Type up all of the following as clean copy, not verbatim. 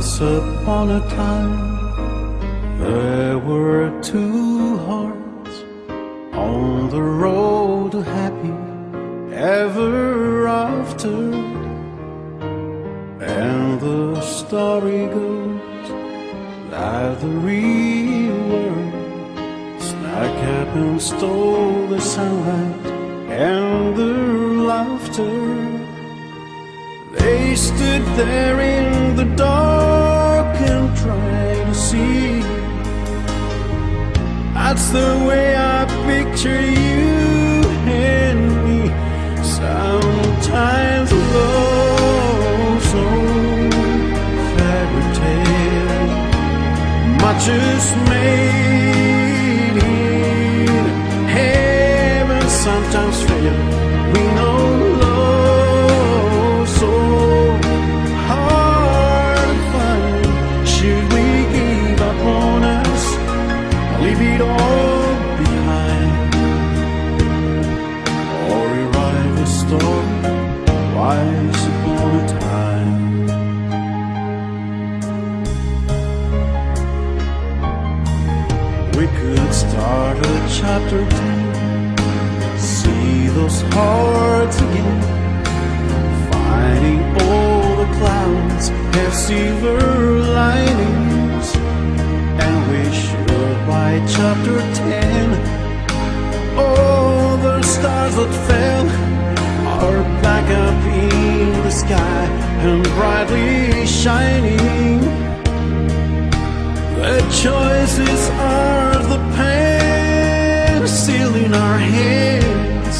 Once upon a time, there were two hearts on the road to happy ever after. And the story goes that the real world snuck up and stole the sunlight and their laughter. They stood there in the dark and tried to see. That's the way I picture you and me. Sometimes love's old fairy tale, much is made in heaven, sometimes fail. We know love so hard to find. Should we give up on us, leave it all behind, or rewrite the story once upon a time? We could start a chapter 10, see those hearts again, finding all the clouds have silver linings. And we should by chapter 10, all the stars that fell are back up in the sky and brightly shining. The choices are the pencil in our hands.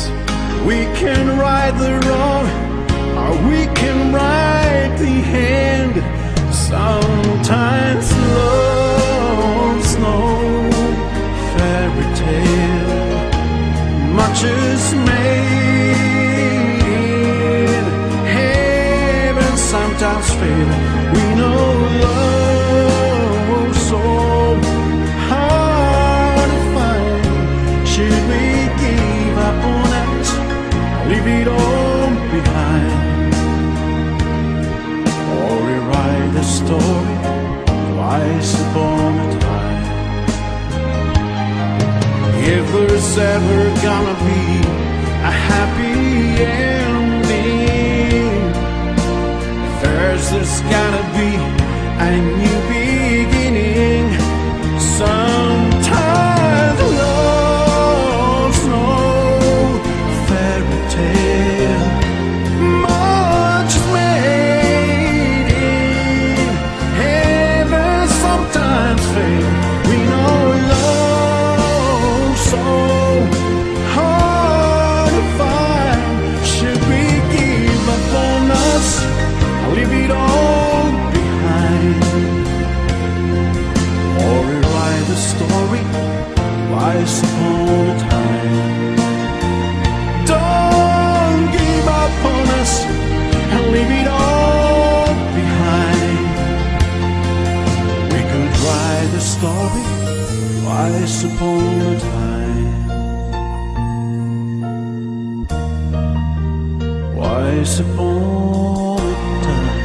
We can right the wrong, or we can write the end. Sometimes love's no fairy tale, much is made in heaven, sometimes fail. We know love so hard to find. Should we give up on it, leave it all behind, or rewrite the story twice upon a time? If there's ever gonna be a happy ending, first there's gotta be a new beginning. Sometimes love's no fairy tale, much is made in heaven, sometimes fail. We know love so hard to find. Should we give up on us, leave it all behind, or rewrite the story once upon a time? Don't give up on us and leave it all behind. We could write the story once upon a time, once upon a time.